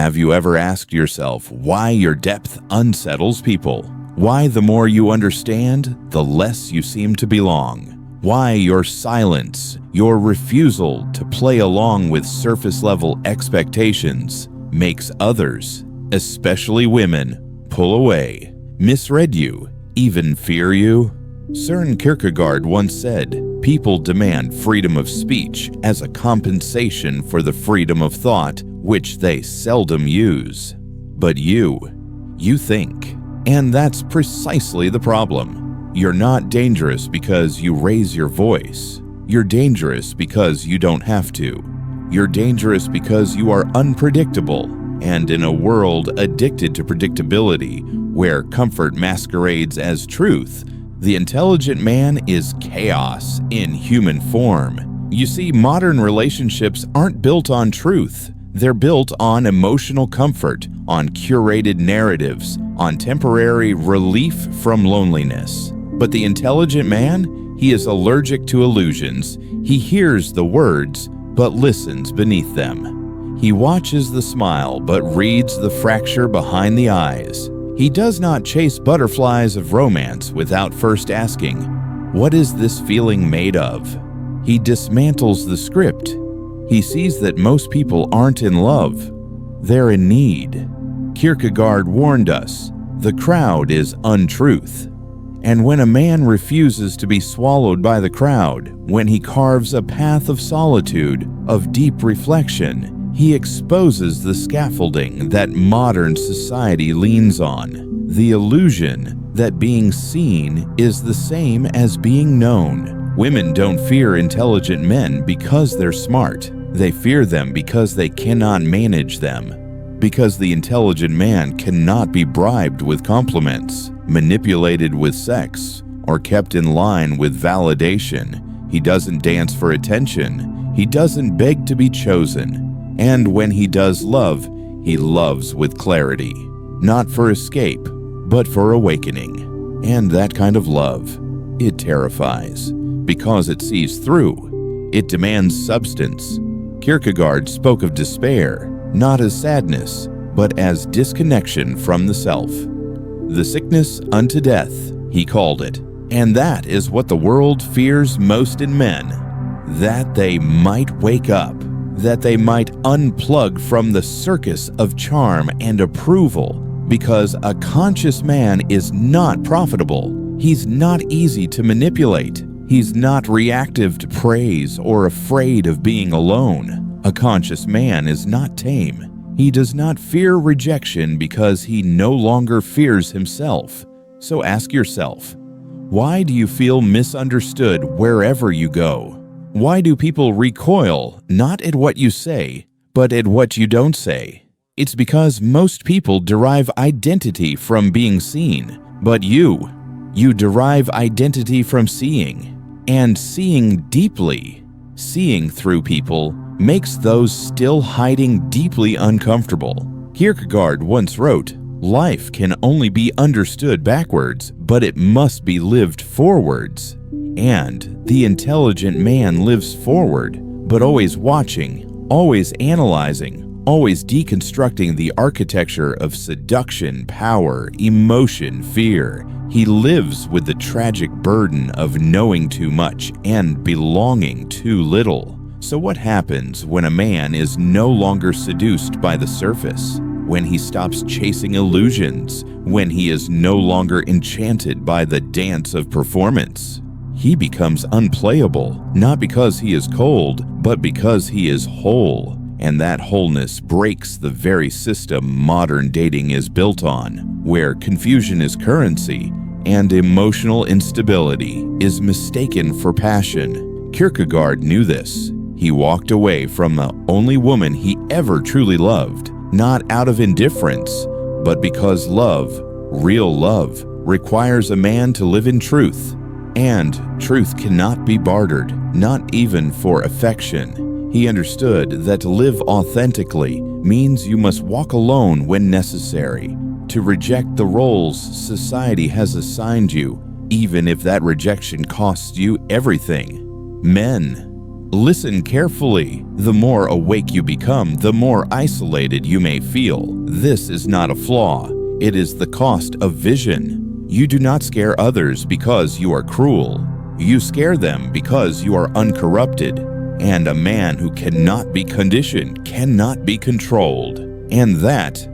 Have you ever asked yourself why your depth unsettles people? Why the more you understand, the less you seem to belong? Why your silence, your refusal to play along with surface-level expectations, makes others, especially women, pull away, misread you, even fear you? Søren Kierkegaard once said, "People demand freedom of speech as a compensation for the freedom of thought, which they seldom use." But you think. And that's precisely the problem. You're not dangerous because you raise your voice. You're dangerous because you don't have to. You're dangerous because you are unpredictable. And in a world addicted to predictability, where comfort masquerades as truth, the intelligent man is chaos in human form. You see, modern relationships aren't built on truth. They're built on emotional comfort, on curated narratives, on temporary relief from loneliness. But the intelligent man, he is allergic to illusions. He hears the words, but listens beneath them. He watches the smile, but reads the fracture behind the eyes. He does not chase butterflies of romance without first asking, "What is this feeling made of?" He dismantles the script. He sees that most people aren't in love. They're in need. Kierkegaard warned us, the crowd is untruth. And when a man refuses to be swallowed by the crowd, when he carves a path of solitude, of deep reflection, he exposes the scaffolding that modern society leans on, the illusion that being seen is the same as being known. Women don't fear intelligent men because they're smart. They fear them because they cannot manage them. Because the intelligent man cannot be bribed with compliments, manipulated with sex, or kept in line with validation. He doesn't dance for attention. He doesn't beg to be chosen. And when he does love, he loves with clarity. Not for escape, but for awakening. And that kind of love, it terrifies. Because it sees through. It demands substance. Kierkegaard spoke of despair, not as sadness, but as disconnection from the self. The sickness unto death, he called it. And that is what the world fears most in men. That they might wake up. That they might unplug from the circus of charm and approval. Because a conscious man is not profitable. He's not easy to manipulate. He's not reactive to praise or afraid of being alone. A conscious man is not tame. He does not fear rejection because he no longer fears himself. So ask yourself, why do you feel misunderstood wherever you go? Why do people recoil not at what you say, but at what you don't say? It's because most people derive identity from being seen, but you derive identity from seeing. And seeing deeply, seeing through people, makes those still hiding deeply uncomfortable. Kierkegaard once wrote, "Life can only be understood backwards, but it must be lived forwards." And the intelligent man lives forward, but always watching, always analyzing, always deconstructing the architecture of seduction, power, emotion, fear. He lives with the tragic burden of knowing too much and belonging too little. So what happens when a man is no longer seduced by the surface? When he stops chasing illusions? When he is no longer enchanted by the dance of performance? He becomes unplayable, not because he is cold, but because he is whole. And that wholeness breaks the very system modern dating is built on, where confusion is currency and emotional instability is mistaken for passion. Kierkegaard knew this. He walked away from the only woman he ever truly loved, not out of indifference, but because love, real love, requires a man to live in truth. And truth cannot be bartered, not even for affection. He understood that to live authentically means you must walk alone when necessary, to reject the roles society has assigned you, even if that rejection costs you everything. Men, Listen carefully. The more awake you become, the more isolated you may feel. This is not a flaw. It is the cost of vision. You do not scare others because you are cruel. You scare them because you are uncorrupted. And a man who cannot be conditioned cannot be controlled. And that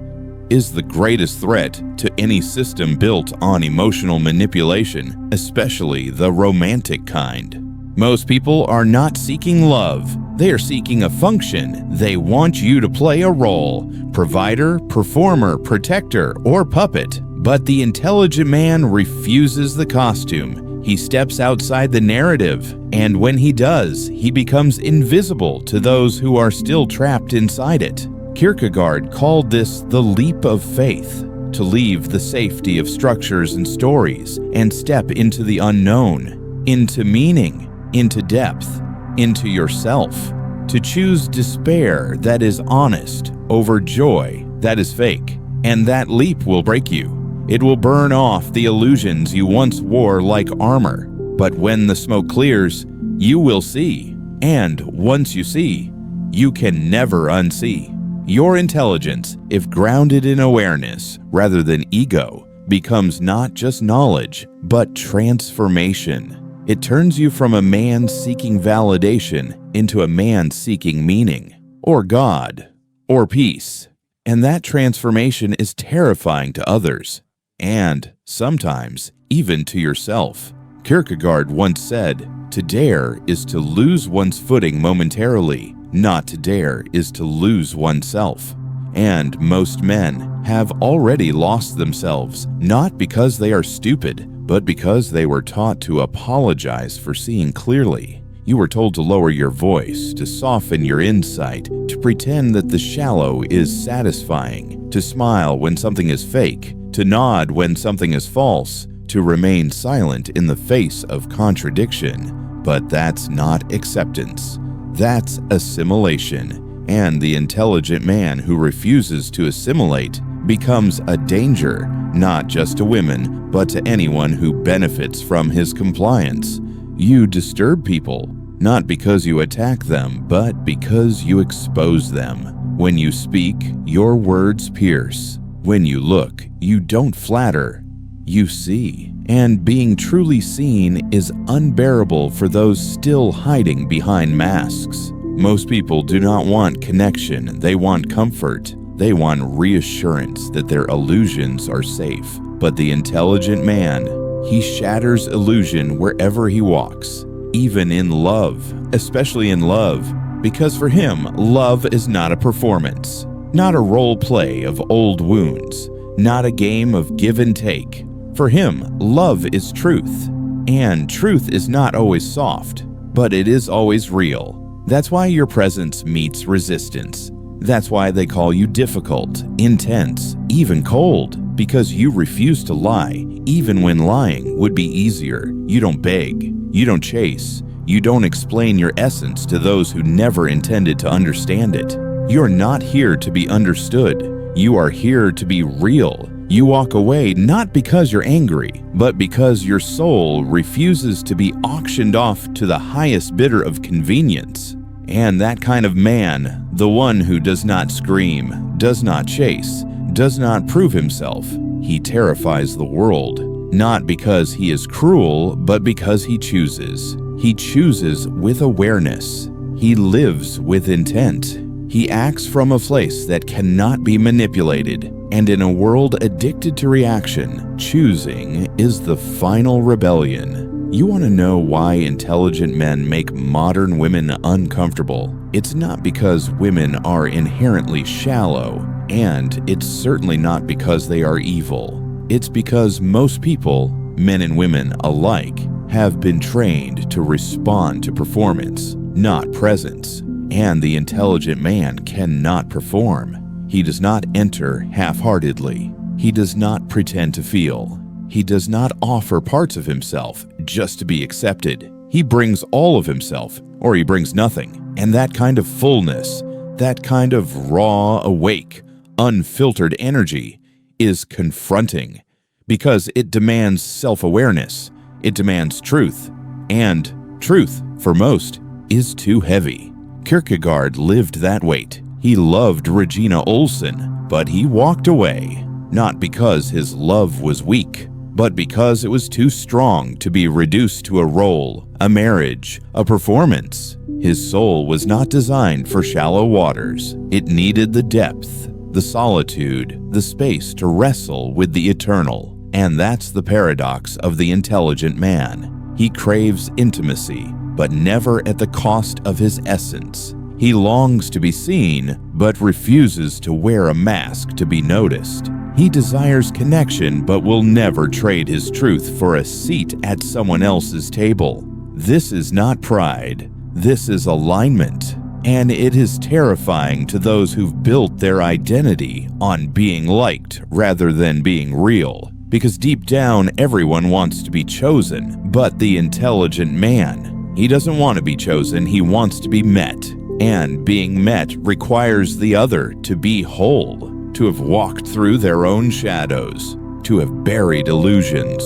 is the greatest threat to any system built on emotional manipulation, especially the romantic kind. Most people are not seeking love. They are seeking a function. They want you to play a role: provider, performer, protector, or puppet. But the intelligent man refuses the costume. He steps outside the narrative, and when he does, he becomes invisible to those who are still trapped inside it. Kierkegaard called this the leap of faith, to leave the safety of structures and stories and step into the unknown, into meaning, into depth, into yourself, to choose despair that is honest over joy that is fake. And that leap will break you. It will burn off the illusions you once wore like armor. But when the smoke clears, you will see. And once you see, you can never unsee. Your intelligence, if grounded in awareness rather than ego, becomes not just knowledge, but transformation. It turns you from a man seeking validation into a man seeking meaning, or God, or peace. And that transformation is terrifying to others, and sometimes even to yourself. Kierkegaard once said, "To dare is to lose one's footing momentarily. Not to dare is to lose oneself." And most men have already lost themselves, not because they are stupid, but because they were taught to apologize for seeing clearly. You were told to lower your voice, to soften your insight, to pretend that the shallow is satisfying, to smile when something is fake, to nod when something is false, to remain silent in the face of contradiction. But that's not acceptance. That's assimilation. And the intelligent man who refuses to assimilate becomes a danger, not just to women, but to anyone who benefits from his compliance. You disturb people, not because you attack them, but because you expose them. When you speak, your words pierce. When you look, you don't flatter, you see. And being truly seen is unbearable for those still hiding behind masks. Most people do not want connection, they want comfort. They want reassurance that their illusions are safe. But the intelligent man, he shatters illusion wherever he walks, even in love, especially in love, because for him, love is not a performance, not a role play of old wounds, not a game of give and take. For him, love is truth, and truth is not always soft, but it is always real. That's why your presence meets resistance. That's why they call you difficult, intense, even cold, because you refuse to lie, even when lying would be easier. You don't beg, you don't chase, you don't explain your essence to those who never intended to understand it. You're not here to be understood. You are here to be real. You walk away not because you're angry, but because your soul refuses to be auctioned off to the highest bidder of convenience. And that kind of man, the one who does not scream, does not chase, does not prove himself, he terrifies the world, not because he is cruel, but because he chooses. He chooses with awareness. He lives with intent. He acts from a place that cannot be manipulated. And in a world addicted to reaction, choosing is the final rebellion. You want to know why intelligent men make modern women uncomfortable? It's not because women are inherently shallow, and it's certainly not because they are evil. It's because most people, men and women alike, have been trained to respond to performance, not presence. And the intelligent man cannot perform. He does not enter half-heartedly. He does not pretend to feel. He does not offer parts of himself just to be accepted. He brings all of himself, or he brings nothing. And that kind of fullness, that kind of raw, awake, unfiltered energy is confronting because it demands self-awareness. It demands truth. And truth, for most, is too heavy. Kierkegaard lived that weight. He loved Regina Olsen, but he walked away, not because his love was weak, but because it was too strong to be reduced to a role, a marriage, a performance. His soul was not designed for shallow waters. It needed the depth, the solitude, the space to wrestle with the eternal. And that's the paradox of the intelligent man. He craves intimacy, but never at the cost of his essence. He longs to be seen, but refuses to wear a mask to be noticed. He desires connection, but will never trade his truth for a seat at someone else's table. This is not pride. This is alignment. And it is terrifying to those who've built their identity on being liked rather than being real. Because deep down, everyone wants to be chosen, but the intelligent man, he doesn't want to be chosen, he wants to be met. And being met requires the other to be whole, to have walked through their own shadows, to have buried illusions,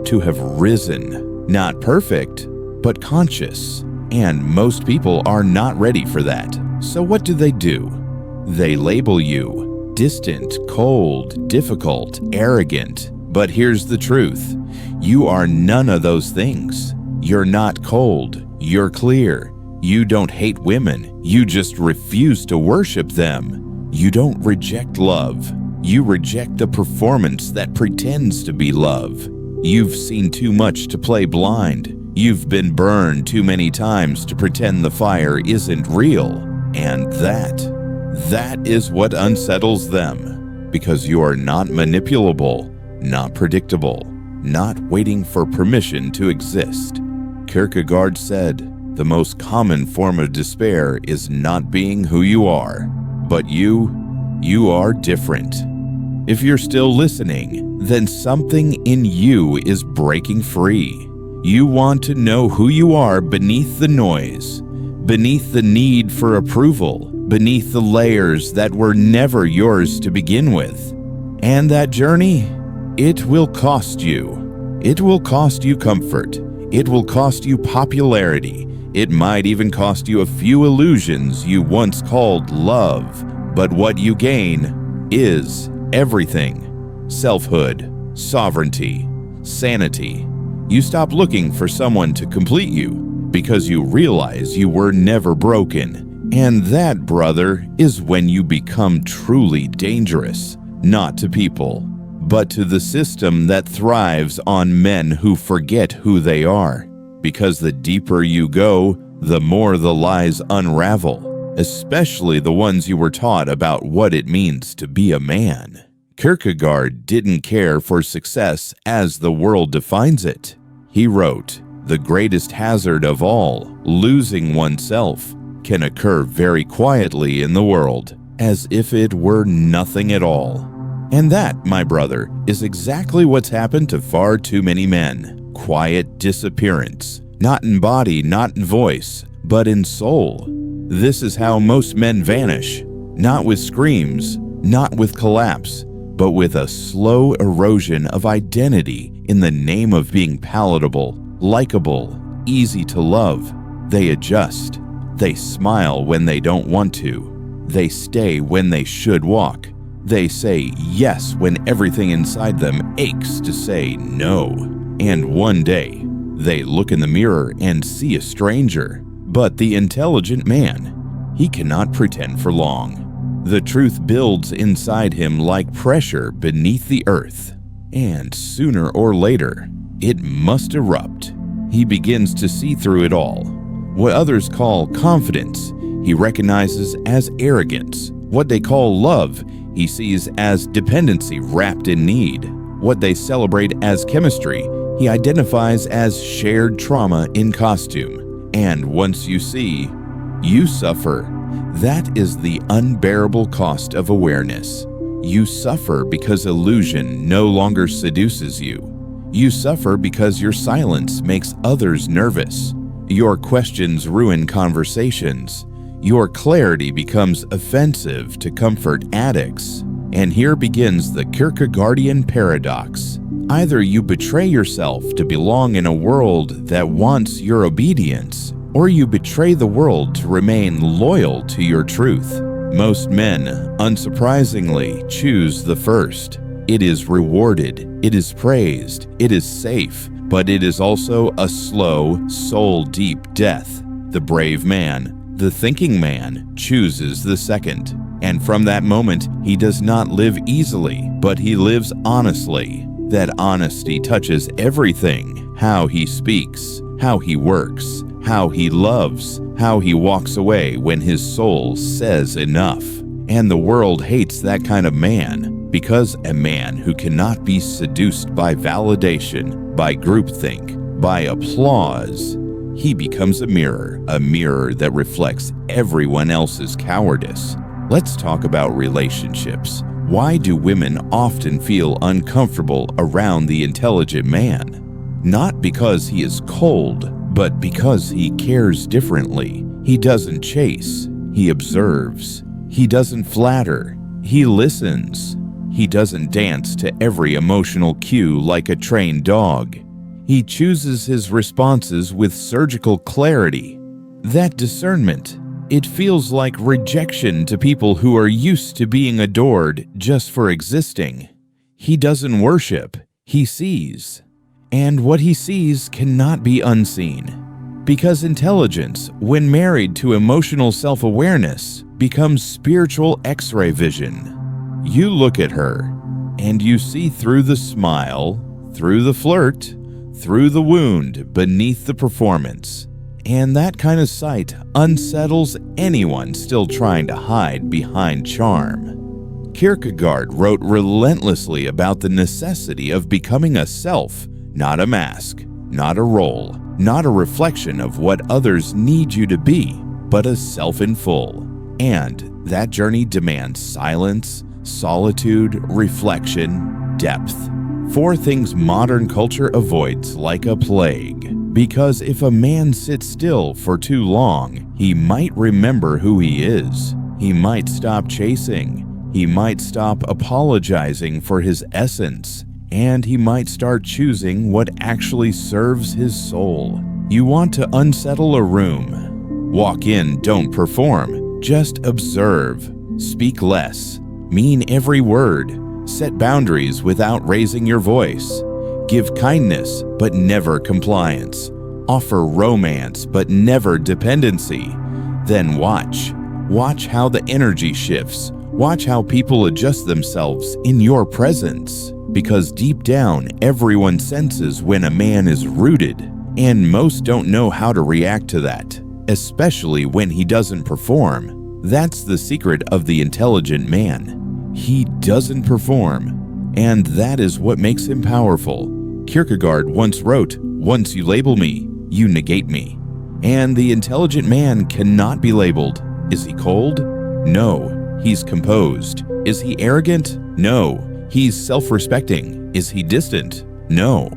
to have risen, not perfect, but conscious. And most people are not ready for that. So what do? They label you distant, cold, difficult, arrogant. But here's the truth. You are none of those things. You're not cold. You're clear. You don't hate women. You just refuse to worship them. You don't reject love. You reject the performance that pretends to be love. You've seen too much to play blind. You've been burned too many times to pretend the fire isn't real. And that is what unsettles them. Because you are not manipulable, not predictable, not waiting for permission to exist. Kierkegaard said, the most common form of despair is not being who you are, but you are different. If you're still listening, then something in you is breaking free. You want to know who you are beneath the noise, beneath the need for approval, beneath the layers that were never yours to begin with. And that journey, it will cost you. It will cost you comfort. It will cost you popularity. It might even cost you a few illusions you once called love. But what you gain is everything. Selfhood, sovereignty, sanity. You stop looking for someone to complete you because you realize you were never broken. And that, brother, is when you become truly dangerous, not to people, but to the system that thrives on men who forget who they are. Because the deeper you go, the more the lies unravel, especially the ones you were taught about what it means to be a man. Kierkegaard didn't care for success as the world defines it. He wrote, "The greatest hazard of all, losing oneself, can occur very quietly in the world, as if it were nothing at all." And that, my brother, is exactly what's happened to far too many men. Quiet disappearance, not in body, not in voice, but in soul. This is how most men vanish, not with screams, not with collapse, but with a slow erosion of identity in the name of being palatable, likable, easy to love. They adjust. They smile when they don't want to. They stay when they should walk. They say yes when everything inside them aches to say no. And one day, they look in the mirror and see a stranger. But the intelligent man, he cannot pretend for long. The truth builds inside him like pressure beneath the earth. And sooner or later, it must erupt. He begins to see through it all. What others call confidence, he recognizes as arrogance. What they call love, he sees as dependency wrapped in need. What they celebrate as chemistry, he identifies as shared trauma in costume. And once you see, you suffer. That is the unbearable cost of awareness. You suffer because illusion no longer seduces you. You suffer because your silence makes others nervous. Your questions ruin conversations. Your clarity becomes offensive to comfort addicts. And here begins the Kierkegaardian paradox. Either you betray yourself to belong in a world that wants your obedience, or you betray the world to remain loyal to your truth. Most men, unsurprisingly, choose the first. It is rewarded, it is praised, it is safe, but it is also a slow, soul-deep death. The brave man, the thinking man, chooses the second. And from that moment, he does not live easily, but he lives honestly. That honesty touches everything: how he speaks, how he works, how he loves, how he walks away when his soul says enough. And the world hates that kind of man, because a man who cannot be seduced by validation, by groupthink, by applause, he becomes a mirror that reflects everyone else's cowardice. Let's talk about relationships. Why do women often feel uncomfortable around the intelligent man? Not because he is cold, but because he cares differently. He doesn't chase, he observes. He doesn't flatter, he listens. He doesn't dance to every emotional cue like a trained dog. He chooses his responses with surgical clarity. That discernment, it feels like rejection to people who are used to being adored just for existing. He doesn't worship, he sees. And what he sees cannot be unseen. Because intelligence, when married to emotional self-awareness, becomes spiritual X-ray vision. You look at her, and you see through the smile, through the flirt, through the wound beneath the performance. And that kind of sight unsettles anyone still trying to hide behind charm. Kierkegaard wrote relentlessly about the necessity of becoming a self, not a mask, not a role, not a reflection of what others need you to be, but a self in full. And that journey demands silence, solitude, reflection, depth. 4 things modern culture avoids like a plague. Because if a man sits still for too long, he might remember who he is. He might stop chasing. He might stop apologizing for his essence. And he might start choosing what actually serves his soul. You want to unsettle a room. Walk in, don't perform. Just observe. Speak less. Mean every word. Set boundaries without raising your voice. Give kindness, but never compliance. Offer romance, but never dependency. Then watch. Watch how the energy shifts. Watch how people adjust themselves in your presence. Because deep down, everyone senses when a man is rooted, and most don't know how to react to that, especially when he doesn't perform. That's the secret of the intelligent man. He doesn't perform, and that is what makes him powerful. Kierkegaard once wrote, "Once you label me, you negate me." And the intelligent man cannot be labeled. Is he cold? No, he's composed. Is he arrogant? No, he's self-respecting. Is he distant? No,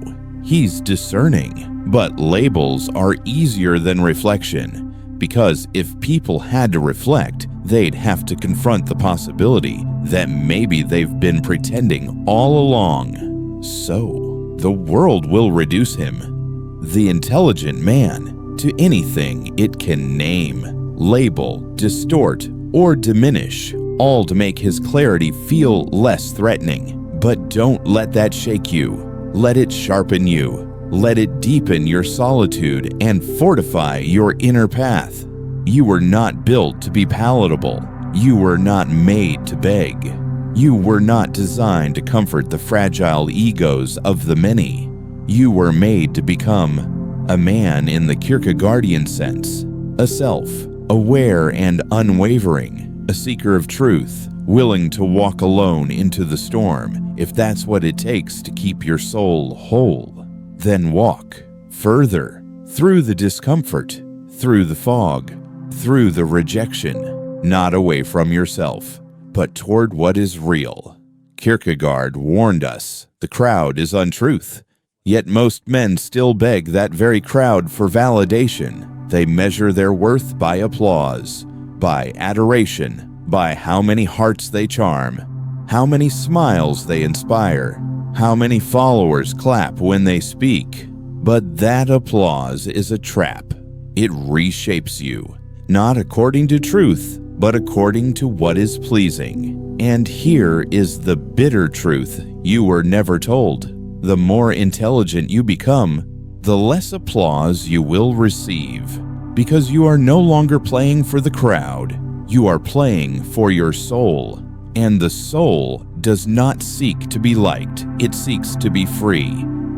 he's discerning. But labels are easier than reflection, because if people had to reflect, they'd have to confront the possibility that maybe they've been pretending all along. So, the world will reduce him, the intelligent man, to anything it can name, label, distort, or diminish, all to make his clarity feel less threatening. But don't let that shake you. Let it sharpen you. Let it deepen your solitude and fortify your inner path. You were not built to be palatable. You were not made to beg. You were not designed to comfort the fragile egos of the many. You were made to become a man in the Kierkegaardian sense, a self, aware and unwavering, a seeker of truth, willing to walk alone into the storm if that's what it takes to keep your soul whole. Then walk further, through the discomfort, through the fog, through the rejection, not away from yourself, but toward what is real. Kierkegaard warned us, the crowd is untruth. Yet most men still beg that very crowd for validation. They measure their worth by applause, by adoration, by how many hearts they charm, how many smiles they inspire, how many followers clap when they speak. But that applause is a trap. It reshapes you, not according to truth, but according to what is pleasing. And here is the bitter truth you were never told. The more intelligent you become, the less applause you will receive, because you are no longer playing for the crowd. You are playing for your soul, and the soul does not seek to be liked. It seeks to be free.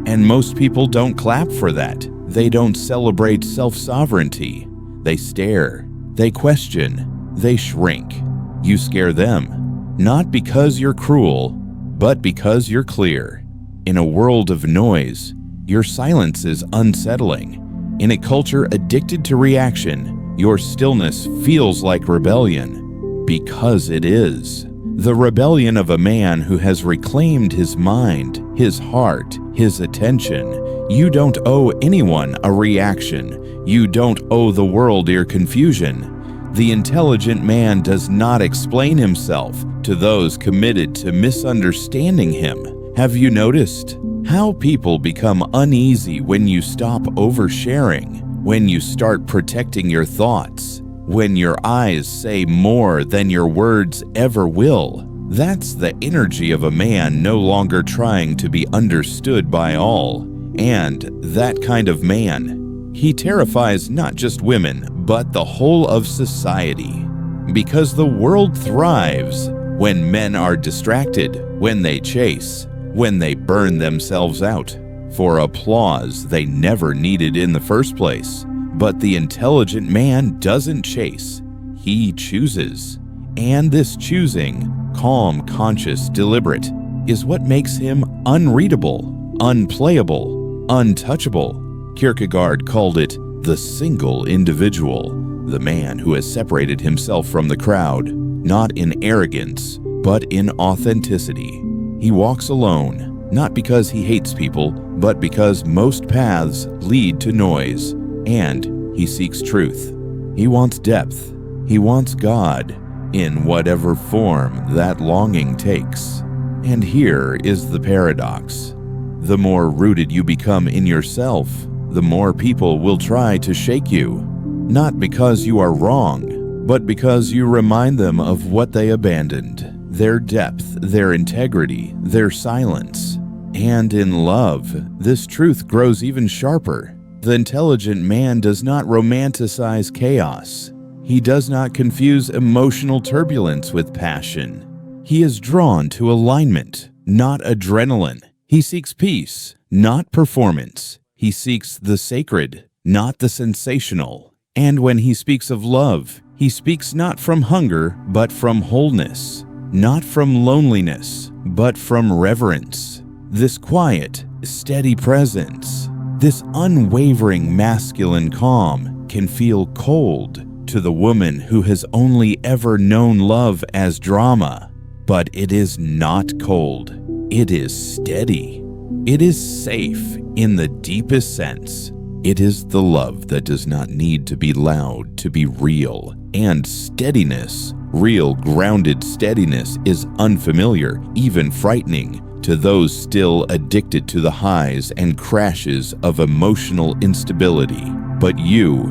And most people don't clap for that. They don't celebrate self-sovereignty. They stare, they question, they shrink. You scare them, not because you're cruel, but because you're clear. In a world of noise, your silence is unsettling. In a culture addicted to reaction, your stillness feels like rebellion, because it is. The rebellion of a man who has reclaimed his mind, his heart, his attention. You don't owe anyone a reaction. You don't owe the world your confusion. The intelligent man does not explain himself to those committed to misunderstanding him. Have you noticed how people become uneasy when you stop oversharing, when you start protecting your thoughts, when your eyes say more than your words ever will? That's the energy of a man no longer trying to be understood by all. And that kind of man, he terrifies not just women, but the whole of society. Because the world thrives when men are distracted, when they chase, when they burn themselves out for applause they never needed in the first place. But the intelligent man doesn't chase, he chooses. And this choosing, calm, conscious, deliberate, is what makes him unreadable, unplayable, untouchable. Kierkegaard called it the single individual, the man who has separated himself from the crowd, not in arrogance, but in authenticity. He walks alone, not because he hates people, but because most paths lead to noise. And he seeks truth. He wants depth. He wants God in whatever form that longing takes. And here is the paradox. The more rooted you become in yourself, the more people will try to shake you. Not because you are wrong, but because you remind them of what they abandoned. Their depth, their integrity, their silence. And in love, this truth grows even sharper. The intelligent man does not romanticize chaos. He does not confuse emotional turbulence with passion. He is drawn to alignment, not adrenaline. He seeks peace, not performance. He seeks the sacred, not the sensational. And when he speaks of love, he speaks not from hunger, but from wholeness. Not from loneliness, but from reverence. This quiet, steady presence, this unwavering masculine calm can feel cold to the woman who has only ever known love as drama. But it is not cold. It is steady. It is safe in the deepest sense. It is the love that does not need to be loud to be real. And steadiness, real grounded steadiness, is unfamiliar, even frightening, to those still addicted to the highs and crashes of emotional instability. But you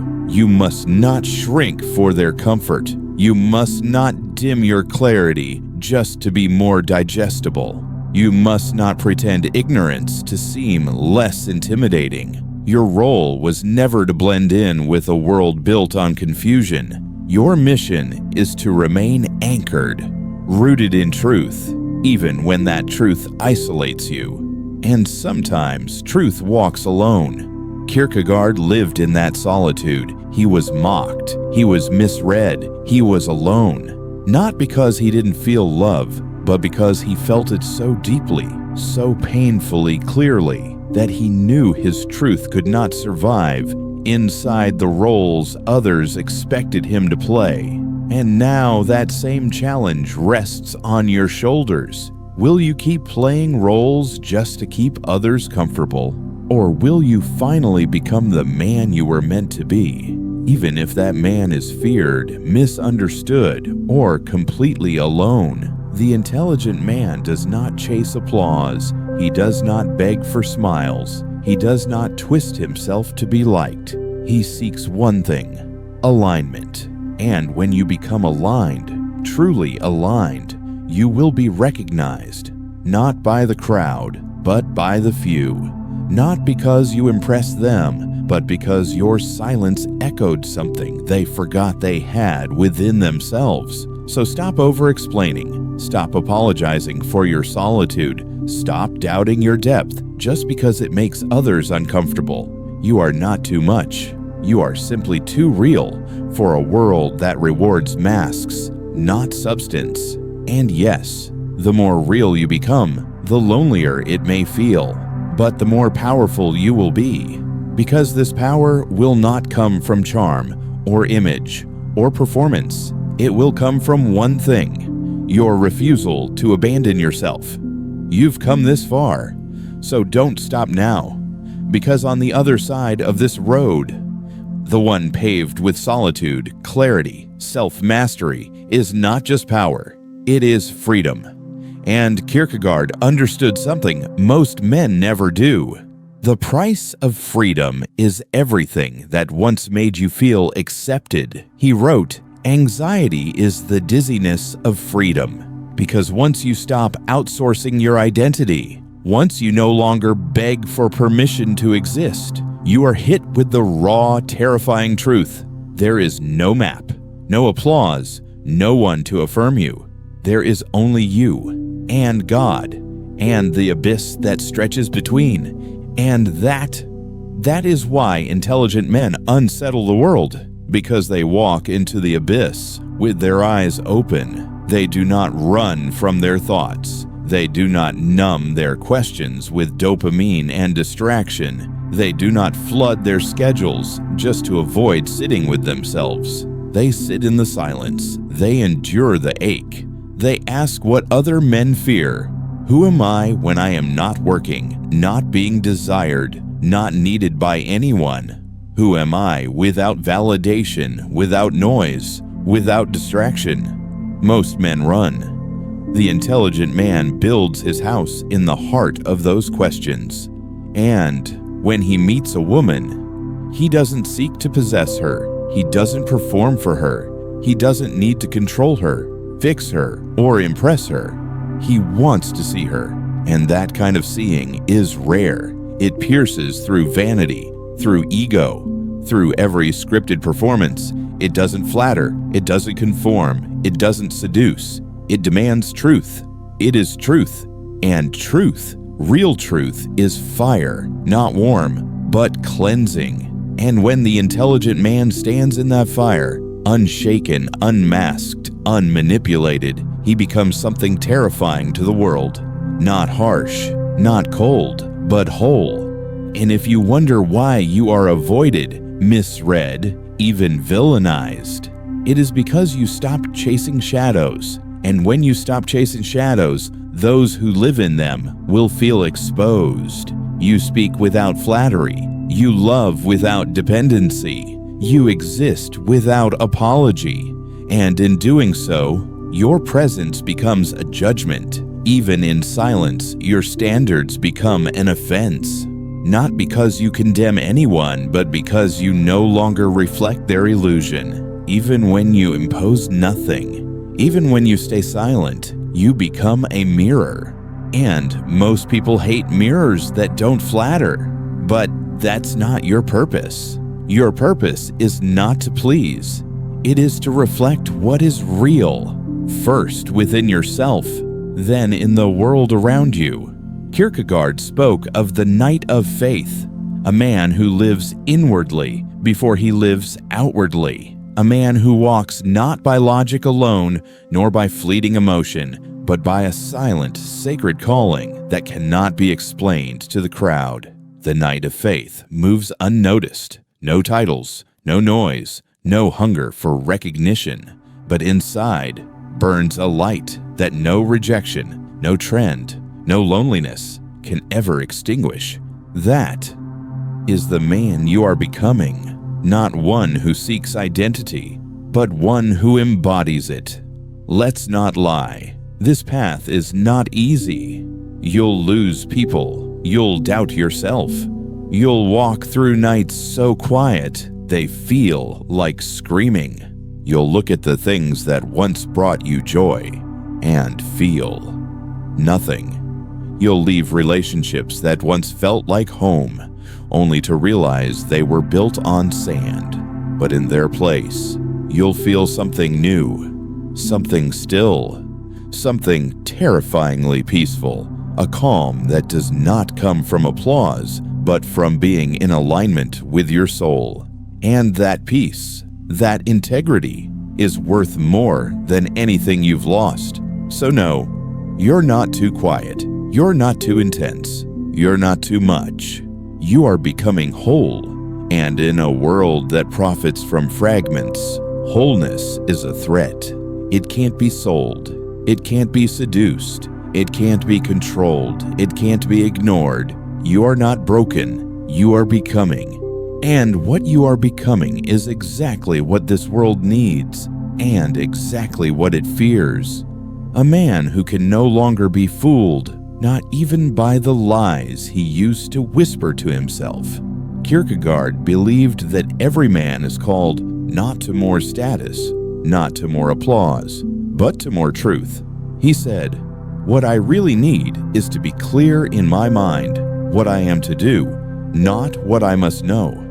must not shrink for their comfort. You must not dim your clarity just to be more digestible. You must not pretend ignorance to seem less intimidating. Your role was never to blend in with a world built on confusion. Your mission is to remain anchored, rooted in truth, even when that truth isolates you. And sometimes truth walks alone. Kierkegaard lived in that solitude. He was mocked. He was misread. He was alone. Not because he didn't feel love, but because he felt it so deeply, so painfully clearly, that he knew his truth could not survive inside the roles others expected him to play. And now that same challenge rests on your shoulders. Will you keep playing roles just to keep others comfortable? Or will you finally become the man you were meant to be, even if that man is feared, misunderstood, or completely alone? The intelligent man does not chase applause. He does not beg for smiles. He does not twist himself to be liked. He seeks one thing: alignment. And when you become aligned, truly aligned, you will be recognized, not by the crowd, but by the few. Not because you impressed them, but because your silence echoed something they forgot they had within themselves. So stop over-explaining. Stop apologizing for your solitude. Stop doubting your depth just because it makes others uncomfortable. You are not too much. You are simply too real for a world that rewards masks, not substance. And yes, the more real you become, the lonelier it may feel, but the more powerful you will be, because this power will not come from charm or image or performance. It will come from one thing: your refusal to abandon yourself. You've come this far, so don't stop now, because on the other side of this road, the one paved with solitude, clarity, self-mastery, is not just power, it is freedom. And Kierkegaard understood something most men never do. The price of freedom is everything that once made you feel accepted. He wrote, "Anxiety is the dizziness of freedom." Because once you stop outsourcing your identity, once you no longer beg for permission to exist, you are hit with the raw, terrifying truth. There is no map, no applause, no one to affirm you. There is only you and God and the abyss that stretches between. And that is why intelligent men unsettle the world, because they walk into the abyss with their eyes open. They do not run from their thoughts. They do not numb their questions with dopamine and distraction. They do not flood their schedules just to avoid sitting with themselves. They sit in the silence. They endure the ache. They ask what other men fear. Who am I when I am not working, not being desired, not needed by anyone? Who am I without validation, without noise, without distraction? Most men run. The intelligent man builds his house in the heart of those questions. And when he meets a woman, he doesn't seek to possess her. He doesn't perform for her. He doesn't need to control her, fix her, or impress her. He wants to see her. And that kind of seeing is rare. It pierces through vanity, through ego, through every scripted performance. It doesn't flatter. It doesn't conform. It doesn't seduce. It demands truth. It is truth. And truth, real truth, is fire, not warm, but cleansing. And when the intelligent man stands in that fire, unshaken, unmasked, unmanipulated, he becomes something terrifying to the world. Not harsh, not cold, but whole. And if you wonder why you are avoided, misread, even villainized, it is because you stopped chasing shadows. And when you stop chasing shadows, those who live in them will feel exposed. You speak without flattery. You love without dependency. You exist without apology. And in doing so, your presence becomes a judgment. Even in silence, your standards become an offense. Not because you condemn anyone, but because you no longer reflect their illusion. Even when you impose nothing, even when you stay silent, you become a mirror. And most people hate mirrors that don't flatter. But that's not your purpose. Your purpose is not to please. It is to reflect what is real, first within yourself, then in the world around you. Kierkegaard spoke of the knight of faith, a man who lives inwardly before he lives outwardly, a man who walks not by logic alone, nor by fleeting emotion, but by a silent, sacred calling that cannot be explained to the crowd. The knight of faith moves unnoticed, no titles, no noise, no hunger for recognition, but inside burns a light that no rejection, no trend, no loneliness can ever extinguish. That is the man you are becoming, not one who seeks identity, but one who embodies it. Let's not lie. This path is not easy. You'll lose people. You'll doubt yourself. You'll walk through nights so quiet They feel like screaming. You'll look at the things that once brought you joy and feel nothing. You'll leave relationships that once felt like home, only to realize they were built on sand. But in their place, you'll feel something new, something still, something terrifyingly peaceful, a calm that does not come from applause, but from being in alignment with your soul. And that peace, that integrity, is worth more than anything you've lost. So no, you're not too quiet. You're not too intense. You're not too much. You are becoming whole. And in a world that profits from fragments, wholeness is a threat. It can't be sold. It can't be seduced. It can't be controlled. It can't be ignored. You are not broken. You are becoming. And what you are becoming is exactly what this world needs, and exactly what it fears. A man who can no longer be fooled, not even by the lies he used to whisper to himself. Kierkegaard believed that every man is called not to more status, not to more applause, but to more truth. He said, "What I really need is to be clear in my mind what I am to do, not what I must know.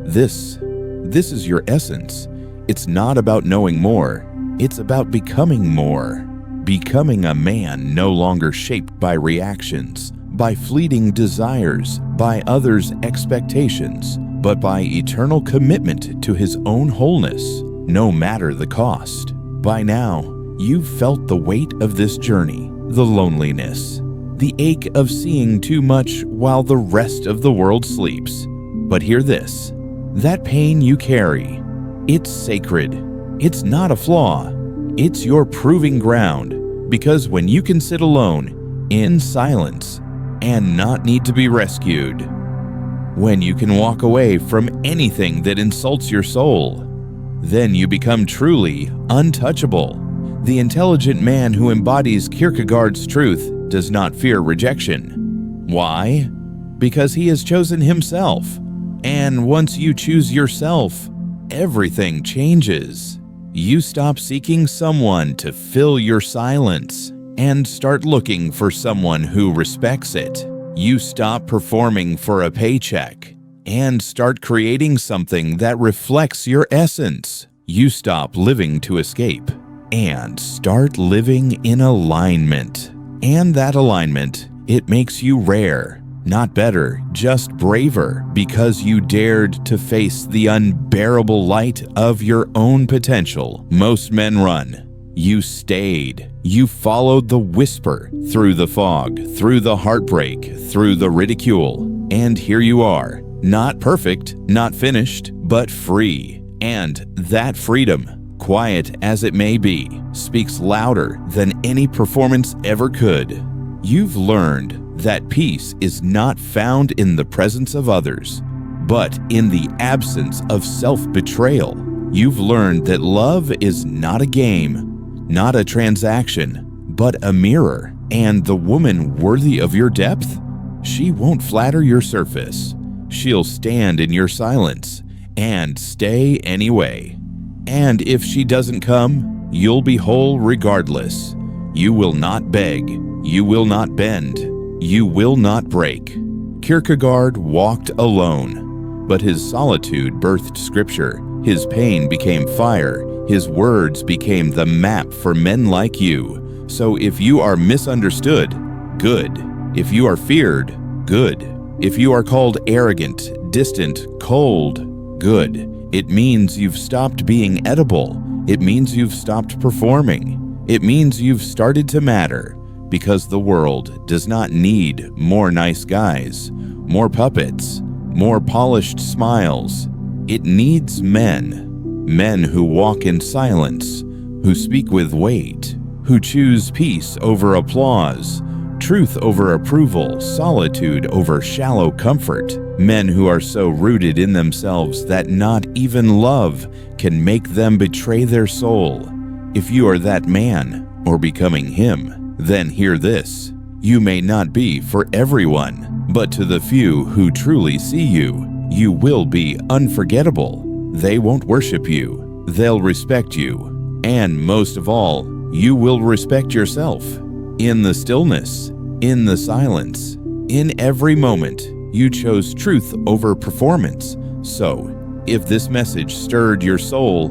This is your essence. It's not about knowing more. It's about becoming more. Becoming a man no longer shaped by reactions, by fleeting desires, by others' expectations, but by eternal commitment to his own wholeness, no matter the cost." By now, you've felt the weight of this journey, the loneliness, the ache of seeing too much while the rest of the world sleeps. But hear this, that pain you carry, it's sacred. It's not a flaw. It's your proving ground, because when you can sit alone, in silence, and not need to be rescued, when you can walk away from anything that insults your soul, then you become truly untouchable. The intelligent man who embodies Kierkegaard's truth does not fear rejection. Why? Because he has chosen himself. And once you choose yourself, everything changes. You stop seeking someone to fill your silence and start looking for someone who respects it. You stop performing for a paycheck and start creating something that reflects your essence. You stop living to escape and start living in alignment. And that alignment, it makes you rare, not better, just braver, because you dared to face the unbearable light of your own potential. Most men run. You stayed. You followed the whisper, through the fog, through the heartbreak, through the ridicule. And here you are, not perfect, not finished, but free. And that freedom, quiet as it may be, speaks louder than any performance ever could. You've learned that peace is not found in the presence of others, but in the absence of self-betrayal. You've learned that love is not a game, not a transaction, but a mirror. And the woman worthy of your depth, she won't flatter your surface. She'll stand in your silence and stay anyway. And if she doesn't come, you'll be whole regardless. You will not beg. You will not bend. You will not break. Kierkegaard walked alone, but his solitude birthed scripture. His pain became fire. His words became the map for men like you. So if you are misunderstood, good. If you are feared, good. If you are called arrogant, distant, cold, good. It means you've stopped being edible. It means you've stopped performing. It means you've started to matter, because the world does not need more nice guys, more puppets, more polished smiles. It needs men. Men who walk in silence, who speak with weight, who choose peace over applause, truth over approval, solitude over shallow comfort. Men who are so rooted in themselves that not even love can make them betray their soul. If you are that man, or becoming him, then hear this. You may not be for everyone, but to the few who truly see you, you will be unforgettable. They won't worship you. They'll respect you. And most of all, you will respect yourself. In the stillness, in the silence, in every moment, you chose truth over performance. So, if this message stirred your soul,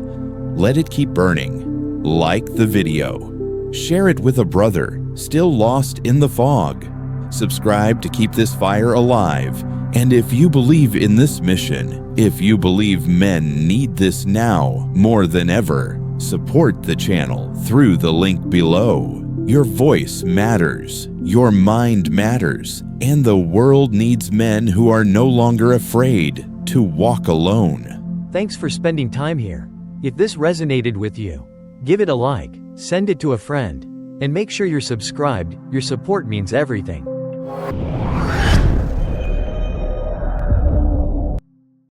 let it keep burning. Like the video. Share it with a brother still lost in the fog. Subscribe to keep this fire alive. And if you believe in this mission, if you believe men need this now more than ever, support the channel through the link below. Your voice matters, your mind matters, and the world needs men who are no longer afraid to walk alone. Thanks for spending time here. If this resonated with you, give it a like, send it to a friend, and make sure you're subscribed. Your support means everything.